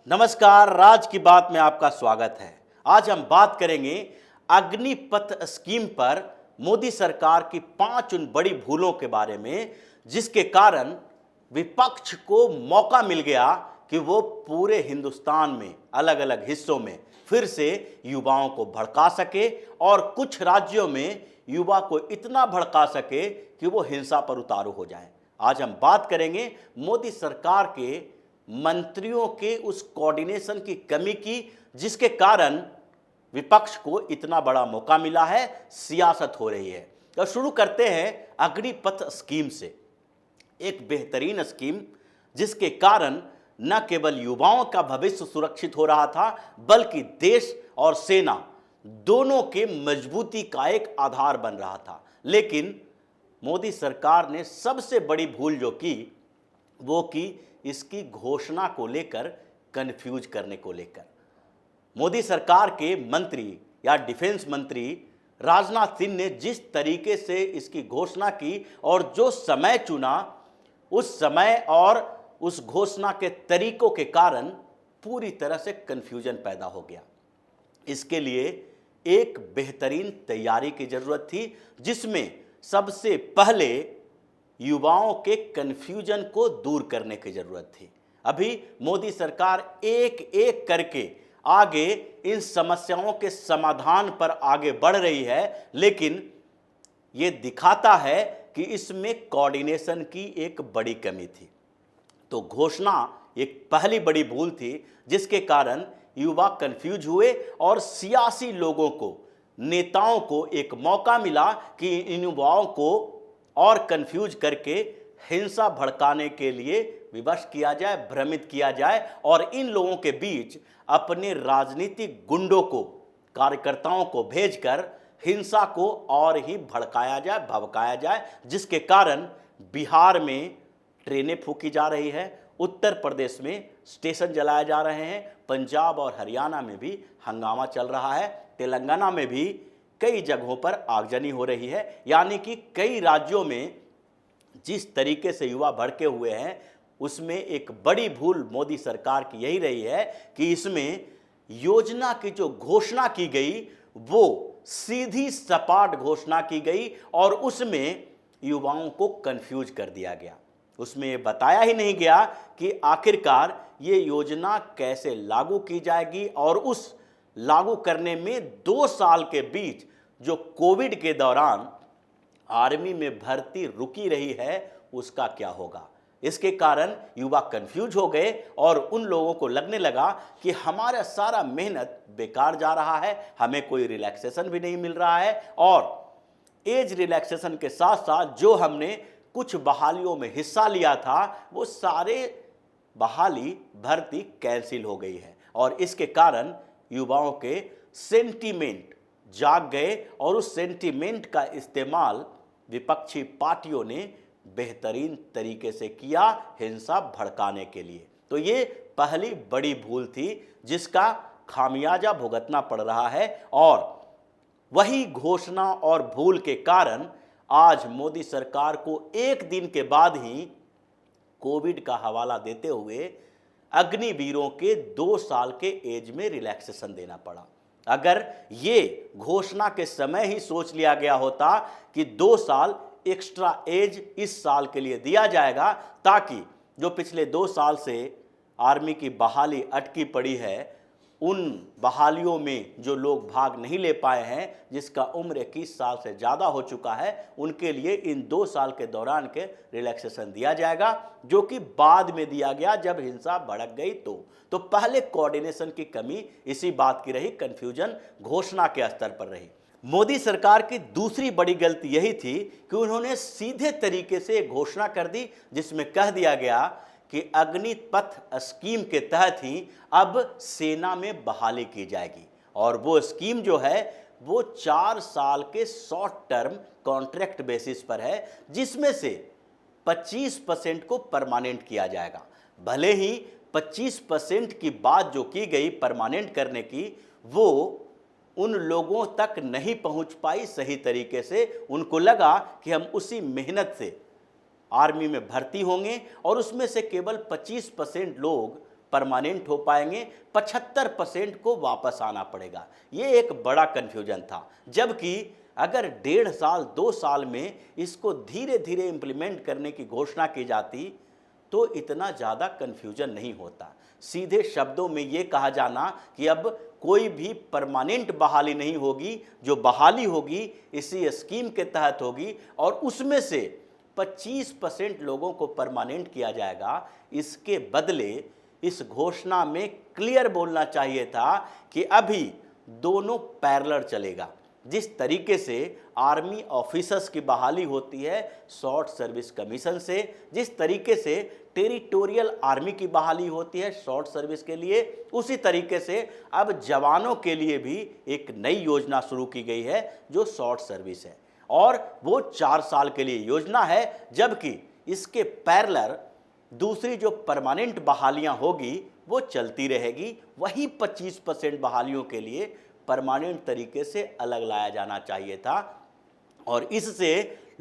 नमस्कार, राज की बात में आपका स्वागत है। आज हम बात करेंगे अग्निपथ स्कीम पर मोदी सरकार की 5 उन बड़ी भूलों के बारे में, जिसके कारण विपक्ष को मौका मिल गया कि वो पूरे हिंदुस्तान में अलग अलग हिस्सों में फिर से युवाओं को भड़का सके और कुछ राज्यों में युवा को इतना भड़का सके कि वो हिंसा पर उतारू हो जाए। आज हम बात करेंगे मोदी सरकार के मंत्रियों के उस कोऑर्डिनेशन की कमी की, जिसके कारण विपक्ष को इतना बड़ा मौका मिला है, सियासत हो रही है। तो शुरू करते हैं अग्निपथ स्कीम से। एक बेहतरीन स्कीम जिसके कारण न केवल युवाओं का भविष्य सुरक्षित हो रहा था, बल्कि देश और सेना दोनों के मजबूती का एक आधार बन रहा था। लेकिन मोदी सरकार ने सबसे बड़ी भूल जो की वो की इसकी घोषणा को लेकर, कंफ्यूज करने को लेकर। मोदी सरकार के मंत्री या डिफेंस मंत्री राजनाथ सिंह ने जिस तरीके से इसकी घोषणा की और जो समय चुना, उस समय और उस घोषणा के तरीकों के कारण पूरी तरह से कंफ्यूजन पैदा हो गया। इसके लिए एक बेहतरीन तैयारी की जरूरत थी, जिसमें सबसे पहले युवाओं के कंफ्यूजन को दूर करने की जरूरत थी। अभी मोदी सरकार एक एक करके आगे इन समस्याओं के समाधान पर आगे बढ़ रही है, लेकिन ये दिखाता है कि इसमें कोऑर्डिनेशन की एक बड़ी कमी थी। तो घोषणा एक पहली बड़ी भूल थी, जिसके कारण युवा कंफ्यूज हुए और सियासी लोगों को, नेताओं को एक मौका मिला कि इन युवाओं को और कंफ्यूज करके हिंसा भड़काने के लिए विवश किया जाए, भ्रमित किया जाए और इन लोगों के बीच अपने राजनीतिक गुंडों को, कार्यकर्ताओं को भेजकर हिंसा को और ही भड़काया जाए, भड़काया जाए, जिसके कारण बिहार में ट्रेनें फूंकी जा रही है, उत्तर प्रदेश में स्टेशन जलाए जा रहे हैं, पंजाब और हरियाणा में भी हंगामा चल रहा है, तेलंगाना में भी कई जगहों पर आगजनी हो रही है। यानी कि कई राज्यों में जिस तरीके से युवा भड़के हुए हैं, उसमें एक बड़ी भूल मोदी सरकार की यही रही है कि इसमें योजना की जो घोषणा की गई वो सीधी सपाट घोषणा की गई और उसमें युवाओं को कंफ्यूज कर दिया गया। उसमें ये बताया ही नहीं गया कि आखिरकार ये योजना कैसे लागू की जाएगी और उस लागू करने में 2 साल के बीच जो कोविड के दौरान आर्मी में भर्ती रुकी रही है, उसका क्या होगा। इसके कारण युवा कंफ्यूज हो गए और उन लोगों को लगने लगा कि हमारा सारा मेहनत बेकार जा रहा है, हमें कोई रिलैक्सेशन भी नहीं मिल रहा है और एज रिलैक्सेशन के साथ साथ जो हमने कुछ बहालियों में हिस्सा लिया था, वो सारे बहाली भर्ती कैंसिल हो गई है और इसके कारण युवाओं के सेंटीमेंट जाग गए और उस सेंटीमेंट का इस्तेमाल विपक्षी पार्टियों ने बेहतरीन तरीके से किया हिंसा भड़काने के लिए। तो ये पहली बड़ी भूल थी, जिसका खामियाजा भुगतना पड़ रहा है और वही घोषणा और भूल के कारण आज मोदी सरकार को एक दिन के बाद ही कोविड का हवाला देते हुए अग्निवीरों के 2 साल के एज में रिलैक्सेशन देना पड़ा। अगर ये घोषणा के समय ही सोच लिया गया होता कि 2 साल एक्स्ट्रा एज इस साल के लिए दिया जाएगा, ताकि जो पिछले 2 साल से आर्मी की बहाली अटकी पड़ी है, उन बहालियों में जो लोग भाग नहीं ले पाए हैं, जिसका उम्र 21 साल से ज़्यादा हो चुका है, उनके लिए इन 2 साल के दौरान के रिलैक्सेशन दिया जाएगा, जो कि बाद में दिया गया जब हिंसा भड़क गई। तो पहले कोऑर्डिनेशन की कमी इसी बात की रही, कंफ्यूजन घोषणा के स्तर पर रही। मोदी सरकार की दूसरी बड़ी गलती यही थी कि उन्होंने सीधे तरीके से घोषणा कर दी, जिसमें कह दिया गया कि अग्निपथ स्कीम के तहत ही अब सेना में बहाली की जाएगी और वो स्कीम जो है वो 4 साल के शॉर्ट टर्म कॉन्ट्रैक्ट बेसिस पर है, जिसमें से 25% को परमानेंट किया जाएगा। भले ही 25% की बात जो की गई परमानेंट करने की, वो उन लोगों तक नहीं पहुंच पाई सही तरीके से। उनको लगा कि हम उसी मेहनत से आर्मी में भर्ती होंगे और उसमें से केवल 25% लोग परमानेंट हो पाएंगे, 75% को वापस आना पड़ेगा। ये एक बड़ा कन्फ्यूजन था। जबकि अगर 1.5 साल 2 साल में इसको धीरे धीरे इम्प्लीमेंट करने की घोषणा की जाती तो इतना ज़्यादा कन्फ्यूजन नहीं होता। सीधे शब्दों में ये कहा जाना कि अब कोई भी परमानेंट बहाली नहीं होगी, जो बहाली होगी इसी स्कीम के तहत होगी और उसमें से 25% लोगों को परमानेंट किया जाएगा। इसके बदले इस घोषणा में क्लियर बोलना चाहिए था कि अभी दोनों पैरेलल चलेगा। जिस तरीके से आर्मी ऑफिसर्स की बहाली होती है शॉर्ट सर्विस कमीशन से, जिस तरीके से टेरिटोरियल आर्मी की बहाली होती है शॉर्ट सर्विस के लिए, उसी तरीके से अब जवानों के लिए भी एक नई योजना शुरू की गई है जो शॉर्ट सर्विस है और वो 4 साल के लिए योजना है। जबकि इसके पैरेलल दूसरी जो परमानेंट बहालियां होगी वो चलती रहेगी। वही 25% बहालियों के लिए परमानेंट तरीके से अलग लाया जाना चाहिए था और इससे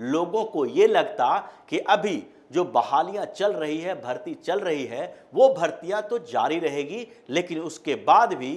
लोगों को ये लगता कि अभी जो बहालियां चल रही है, भर्ती चल रही है, वो भर्तियां तो जारी रहेगी, लेकिन उसके बाद भी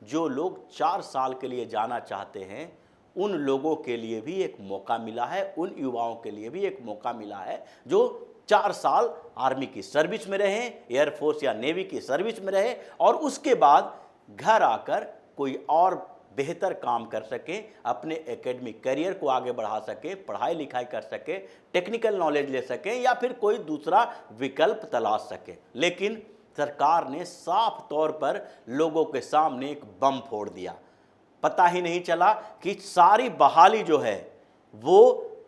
जो लोग 4 साल के लिए जाना चाहते हैं उन लोगों के लिए भी एक मौका मिला है, उन युवाओं के लिए भी एक मौका मिला है जो 4 साल आर्मी की सर्विस में रहे, एयरफोर्स या नेवी की सर्विस में रहे और उसके बाद घर आकर कोई और बेहतर काम कर सकें, अपने एकेडमिक करियर को आगे बढ़ा सकें, पढ़ाई लिखाई कर सकें, टेक्निकल नॉलेज ले सकें या फिर कोई दूसरा विकल्प तलाश सकें। लेकिन सरकार ने साफ तौर पर लोगों के सामने एक बम फोड़ दिया। पता ही नहीं चला कि सारी बहाली जो है वो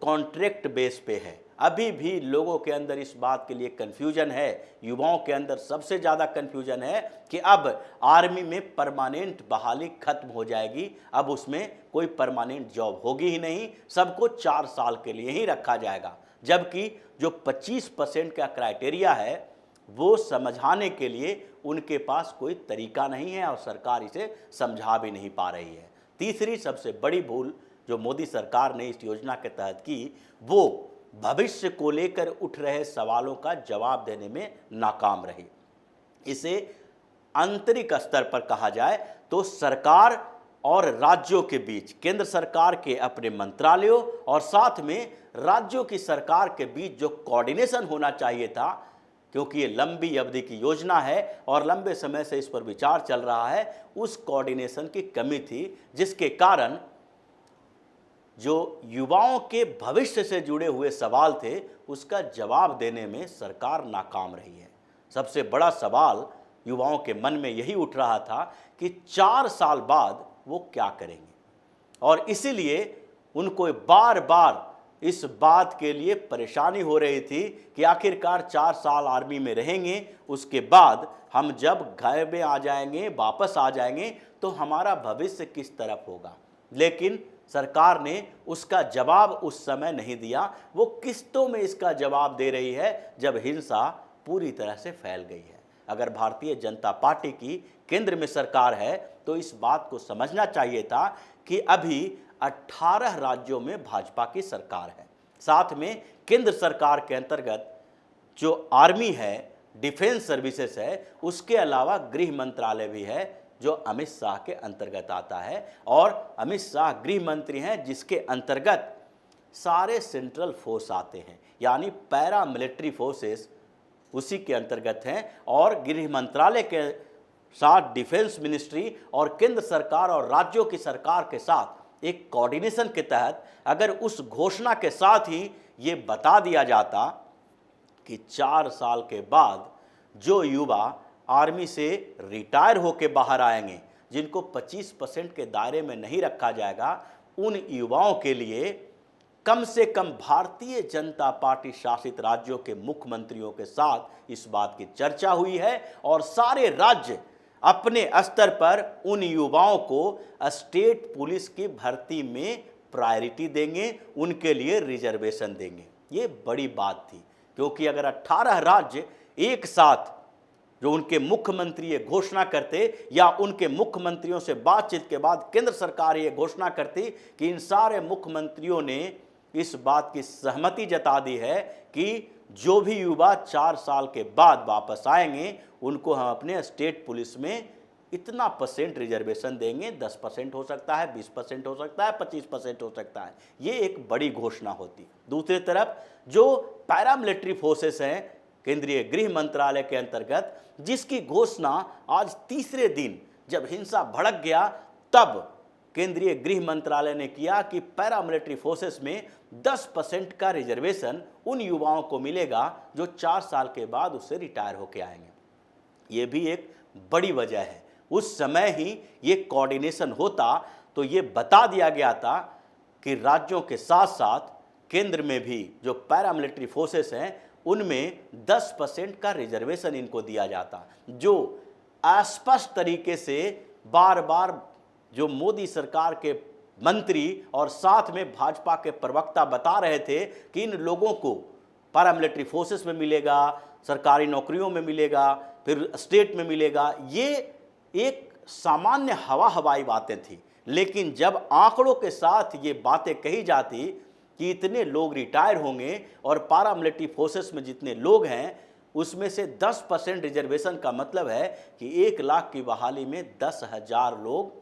कॉन्ट्रैक्ट बेस पे है। अभी भी लोगों के अंदर इस बात के लिए कन्फ्यूजन है, युवाओं के अंदर सबसे ज़्यादा कन्फ्यूजन है कि अब आर्मी में परमानेंट बहाली खत्म हो जाएगी, अब उसमें कोई परमानेंट जॉब होगी ही नहीं, सबको 4 साल के लिए ही रखा जाएगा। जबकि जो 25% का क्राइटेरिया है वो समझाने के लिए उनके पास कोई तरीका नहीं है और सरकार इसे समझा भी नहीं पा रही है। तीसरी सबसे बड़ी भूल जो मोदी सरकार ने इस योजना के तहत की वो भविष्य को लेकर उठ रहे सवालों का जवाब देने में नाकाम रही। इसे आंतरिक स्तर पर कहा जाए तो सरकार और राज्यों के बीच, केंद्र सरकार के अपने मंत्रालयों और साथ में राज्यों की सरकार के बीच जो कोऑर्डिनेशन होना चाहिए था, क्योंकि ये लंबी अवधि की योजना है और लंबे समय से इस पर विचार चल रहा है, उस कोऑर्डिनेशन की कमी थी जिसके कारण जो युवाओं के भविष्य से जुड़े हुए सवाल थे उसका जवाब देने में सरकार नाकाम रही है। सबसे बड़ा सवाल युवाओं के मन में यही उठ रहा था कि 4 साल बाद वो क्या करेंगे और इसीलिए उनको बार बार इस बात के लिए परेशानी हो रही थी कि आखिरकार 4 साल आर्मी में रहेंगे, उसके बाद हम जब घर में आ जाएंगे, वापस आ जाएंगे तो हमारा भविष्य किस तरफ होगा। लेकिन सरकार ने उसका जवाब उस समय नहीं दिया। वो किस्तों में इसका जवाब दे रही है जब हिंसा पूरी तरह से फैल गई है। अगर भारतीय जनता पार्टी की केंद्र में सरकार है तो इस बात को समझना चाहिए था कि अभी 18 राज्यों में भाजपा की सरकार है, साथ में केंद्र सरकार के अंतर्गत जो आर्मी है, डिफेंस सर्विसेज है, उसके अलावा गृह मंत्रालय भी है जो अमित शाह के अंतर्गत आता है और अमित शाह गृह मंत्री हैं जिसके अंतर्गत सारे सेंट्रल फोर्स आते हैं, यानी पैरा मिलिट्री फोर्सेस उसी के अंतर्गत हैं। और गृह मंत्रालय के साथ डिफेंस मिनिस्ट्री और केंद्र सरकार और राज्यों की सरकार के साथ एक कोऑर्डिनेशन के तहत अगर उस घोषणा के साथ ही ये बता दिया जाता कि 4 साल के बाद जो युवा आर्मी से रिटायर होकर बाहर आएंगे, जिनको 25% के दायरे में नहीं रखा जाएगा, उन युवाओं के लिए कम से कम भारतीय जनता पार्टी शासित राज्यों के मुख्यमंत्रियों के साथ इस बात की चर्चा हुई है और सारे राज्य अपने स्तर पर उन युवाओं को स्टेट पुलिस की भर्ती में प्रायोरिटी देंगे, उनके लिए रिजर्वेशन देंगे। ये बड़ी बात थी क्योंकि अगर 18 राज्य एक साथ जो उनके मुख्यमंत्री ये घोषणा करते या उनके मुख्यमंत्रियों से बातचीत के बाद केंद्र सरकार ये घोषणा करती कि इन सारे मुख्यमंत्रियों ने इस बात की सहमति जता दी है कि जो भी युवा 4 साल के बाद वापस आएंगे उनको हम अपने स्टेट पुलिस में इतना परसेंट रिजर्वेशन देंगे। 10% हो सकता है, 20% हो सकता है, 25% हो सकता है। ये एक बड़ी घोषणा होती। दूसरी तरफ जो पैरामिलिट्री फोर्सेस हैं केंद्रीय गृह मंत्रालय के अंतर्गत, जिसकी घोषणा आज तीसरे दिन जब हिंसा भड़क गया तब केंद्रीय गृह मंत्रालय ने किया कि पैरामिलिट्री फोर्सेस में 10% का रिजर्वेशन उन युवाओं को मिलेगा जो 4 साल के बाद उससे रिटायर होकर आएंगे। ये भी एक बड़ी वजह है। उस समय ही ये कोऑर्डिनेशन होता तो ये बता दिया गया था कि राज्यों के साथ साथ केंद्र में भी जो पैरामिलिट्री फोर्सेस हैं उनमें 10% का रिजर्वेशन इनको दिया जाता, जो स्पष्ट तरीके से बार बार जो मोदी सरकार के मंत्री और साथ में भाजपा के प्रवक्ता बता रहे थे कि इन लोगों को पैरामिलिट्री फोर्सेस में मिलेगा, सरकारी नौकरियों में मिलेगा, फिर स्टेट में मिलेगा। ये एक सामान्य हवाई बातें थी, लेकिन जब आंकड़ों के साथ ये बातें कही जाती कि इतने लोग रिटायर होंगे और पैरामिलिट्री फोर्सेस में जितने लोग हैं उसमें से 10% रिजर्वेशन का मतलब है कि 1 लाख की बहाली में 10,000 लोग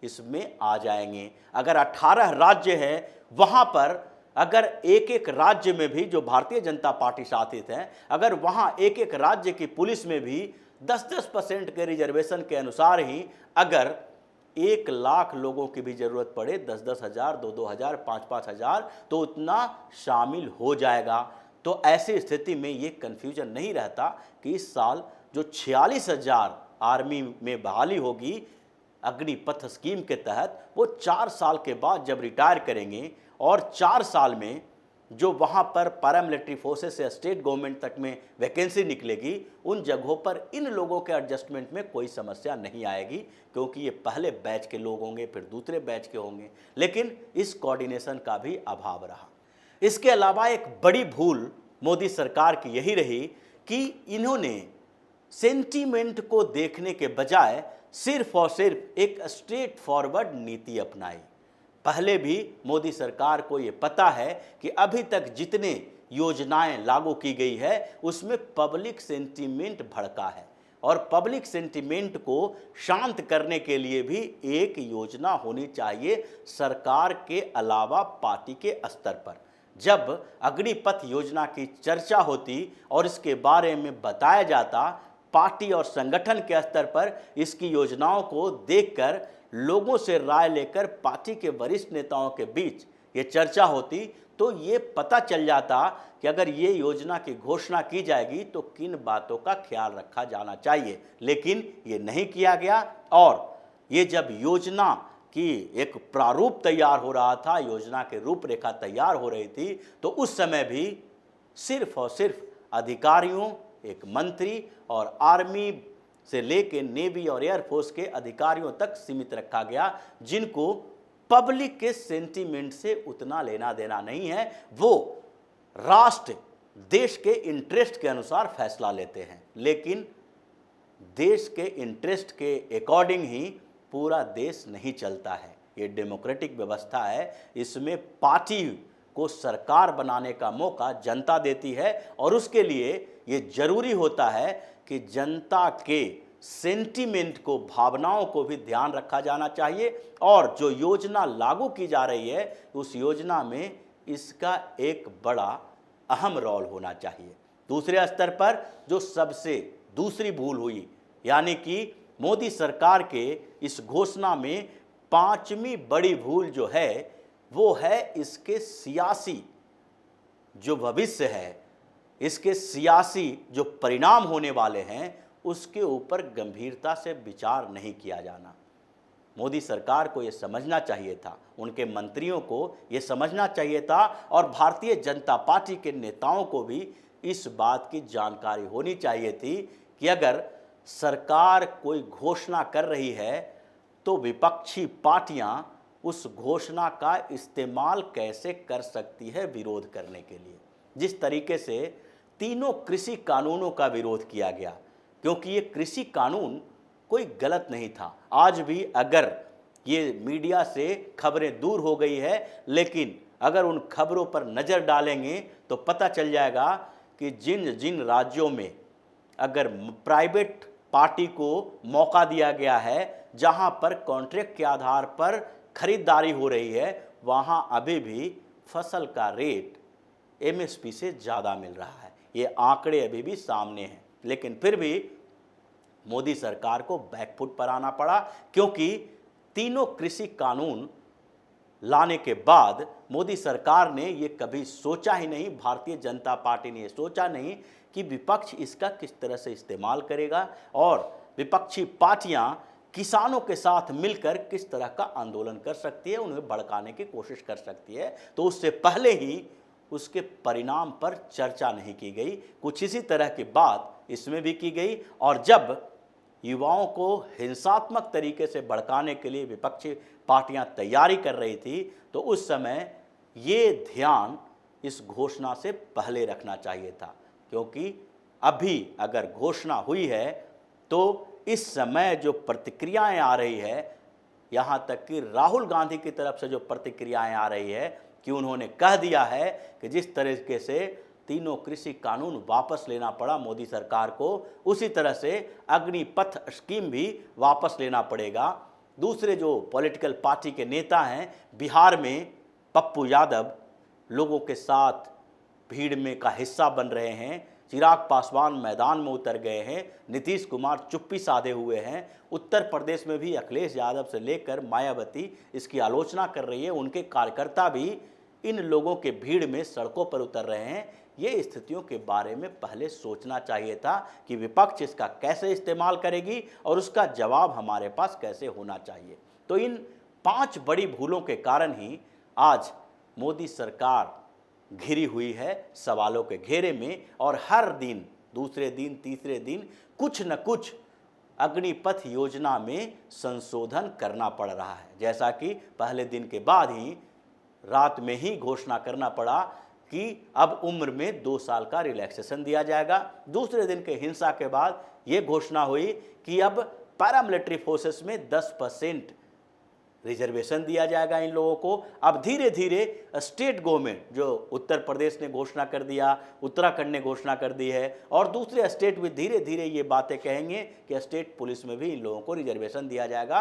इसमें आ जाएंगे। अगर 18 राज्य हैं वहां पर अगर एक एक राज्य में भी जो भारतीय जनता पार्टी शासित हैं, अगर वहां एक एक राज्य की पुलिस में भी 10% के रिजर्वेशन के अनुसार ही अगर 1 लाख लोगों की भी जरूरत पड़े, 10-10 हज़ार, 2-2 हज़ार, 5-5 हज़ार, तो उतना शामिल हो जाएगा। तो ऐसी स्थिति में ये कन्फ्यूजन नहीं रहता कि इस साल जो 46,000 आर्मी में बहाली होगी अग्निपथ स्कीम के तहत, वो 4 साल के बाद जब रिटायर करेंगे और 4 साल में जो वहाँ पर पैरामिलिट्री फोर्सेस से स्टेट गवर्नमेंट तक में वैकेंसी निकलेगी, उन जगहों पर इन लोगों के एडजस्टमेंट में कोई समस्या नहीं आएगी, क्योंकि ये पहले बैच के लोग होंगे, फिर दूसरे बैच के होंगे। लेकिन इस कोऑर्डिनेशन का भी अभाव रहा। इसके अलावा एक बड़ी भूल मोदी सरकार की यही रही कि इन्होंने सेंटीमेंट को देखने के बजाय सिर्फ और सिर्फ एक स्ट्रेट फॉरवर्ड नीति अपनाई। पहले भी मोदी सरकार को ये पता है कि अभी तक जितने योजनाएं लागू की गई है उसमें पब्लिक सेंटीमेंट भड़का है, और पब्लिक सेंटीमेंट को शांत करने के लिए भी एक योजना होनी चाहिए सरकार के अलावा पार्टी के स्तर पर। जब अग्निपथ योजना की चर्चा होती और इसके बारे में बताया जाता, पार्टी और संगठन के स्तर पर इसकी योजनाओं को देखकर लोगों से राय लेकर पार्टी के वरिष्ठ नेताओं के बीच ये चर्चा होती, तो ये पता चल जाता कि अगर ये योजना की घोषणा की जाएगी तो किन बातों का ख्याल रखा जाना चाहिए। लेकिन ये नहीं किया गया, और ये जब योजना की एक प्रारूप तैयार हो रहा था, योजना के रूपरेखा तैयार हो रही थी, तो उस समय भी सिर्फ और सिर्फ अधिकारियों, एक मंत्री और आर्मी से लेके नेवी और एयरफोर्स के अधिकारियों तक सीमित रखा गया, जिनको पब्लिक के सेंटीमेंट से उतना लेना देना नहीं है। वो राष्ट्र देश के इंटरेस्ट के अनुसार फैसला लेते हैं, लेकिन देश के इंटरेस्ट के अकॉर्डिंग ही पूरा देश नहीं चलता है। ये डेमोक्रेटिक व्यवस्था है, इसमें पार्टी को सरकार बनाने का मौका जनता देती है, और उसके लिए ये जरूरी होता है कि जनता के सेंटीमेंट को, भावनाओं को भी ध्यान रखा जाना चाहिए, और जो योजना लागू की जा रही है उस योजना में इसका एक बड़ा अहम रोल होना चाहिए। दूसरे स्तर पर जो सबसे दूसरी भूल हुई, यानी कि मोदी सरकार के इस घोषणा में 5वीं बड़ी भूल जो है वो है इसके सियासी जो भविष्य है, इसके सियासी जो परिणाम होने वाले हैं उसके ऊपर गंभीरता से विचार नहीं किया जाना। मोदी सरकार को ये समझना चाहिए था, उनके मंत्रियों को ये समझना चाहिए था, और भारतीय जनता पार्टी के नेताओं को भी इस बात की जानकारी होनी चाहिए थी कि अगर सरकार कोई घोषणा कर रही है तो विपक्षी पार्टियां उस घोषणा का इस्तेमाल कैसे कर सकती है विरोध करने के लिए। जिस तरीके से तीनों कृषि कानूनों का विरोध किया गया, क्योंकि ये कृषि कानून कोई गलत नहीं था। आज भी अगर ये मीडिया से खबरें दूर हो गई है, लेकिन अगर उन खबरों पर नज़र डालेंगे तो पता चल जाएगा कि जिन जिन राज्यों में अगर प्राइवेट पार्टी को मौका दिया गया है, जहां पर कॉन्ट्रैक्ट के आधार पर खरीदारी हो रही है, वहां अभी भी फसल का रेट एमएसपी से ज़्यादा मिल रहा है। ये आंकड़े अभी भी सामने हैं, लेकिन फिर भी मोदी सरकार को बैकफुट पर आना पड़ा, क्योंकि तीनों कृषि कानून लाने के बाद मोदी सरकार ने ये कभी सोचा ही नहीं, भारतीय जनता पार्टी ने ये सोचा नहीं कि विपक्ष इसका किस तरह से इस्तेमाल करेगा और विपक्षी पार्टियां किसानों के साथ मिलकर किस तरह का आंदोलन कर सकती है, उन्हें भड़काने की कोशिश कर सकती है। तो उससे पहले ही उसके परिणाम पर चर्चा नहीं की गई। कुछ इसी तरह की बात इसमें भी की गई, और जब युवाओं को हिंसात्मक तरीके से भड़काने के लिए विपक्षी पार्टियां तैयारी कर रही थी, तो उस समय ये ध्यान इस घोषणा से पहले रखना चाहिए था, क्योंकि अभी अगर घोषणा हुई है तो इस समय जो प्रतिक्रियाएं आ रही है, यहाँ तक कि राहुल गांधी की तरफ से जो प्रतिक्रियाएं आ रही है कि उन्होंने कह दिया है कि जिस तरीके से तीनों कृषि कानून वापस लेना पड़ा मोदी सरकार को, उसी तरह से अग्निपथ स्कीम भी वापस लेना पड़ेगा। दूसरे जो पॉलिटिकल पार्टी के नेता हैं बिहार में, पप्पू यादव लोगों के साथ भीड़ में का हिस्सा बन रहे हैं, चिराग पासवान मैदान में उतर गए हैं, नीतीश कुमार चुप्पी साधे हुए हैं, उत्तर प्रदेश में भी अखिलेश यादव से लेकर मायावती इसकी आलोचना कर रही है, उनके कार्यकर्ता भी इन लोगों के भीड़ में सड़कों पर उतर रहे हैं। ये स्थितियों के बारे में पहले सोचना चाहिए था कि विपक्ष इसका कैसे इस्तेमाल करेगी और उसका जवाब हमारे पास कैसे होना चाहिए। तो इन 5 बड़ी भूलों के कारण ही आज मोदी सरकार घिरी हुई है सवालों के घेरे में, और हर दिन, दूसरे दिन, तीसरे दिन कुछ न कुछ अग्निपथ योजना में संशोधन करना पड़ रहा है। जैसा कि पहले दिन के बाद ही रात में ही घोषणा करना पड़ा कि अब उम्र में 2 साल का रिलैक्सेशन दिया जाएगा। दूसरे दिन के हिंसा के बाद ये घोषणा हुई कि अब पैरामिलिट्री फोर्सेस में 10% रिजर्वेशन दिया जाएगा इन लोगों को। अब धीरे धीरे स्टेट गवर्नमेंट, जो उत्तर प्रदेश ने घोषणा कर दिया, उत्तराखंड ने घोषणा कर दी है, और दूसरे स्टेट भी धीरे धीरे ये बातें कहेंगे कि स्टेट पुलिस में भी इन लोगों को रिजर्वेशन दिया जाएगा।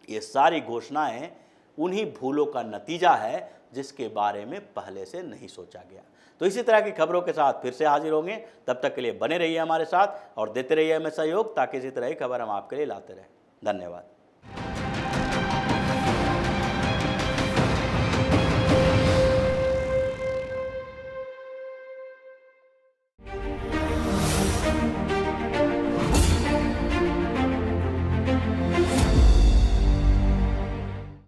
ये सारी घोषणाएं उन्हीं भूलों का नतीजा है जिसके बारे में पहले से नहीं सोचा गया। तो इसी तरह की खबरों के साथ फिर से हाजिर होंगे, तब तक के लिए बने रहिए हमारे साथ और देते रहिए हमें सहयोग, ताकि इसी तरह की खबर हम आपके लिए लाते रहें। धन्यवाद।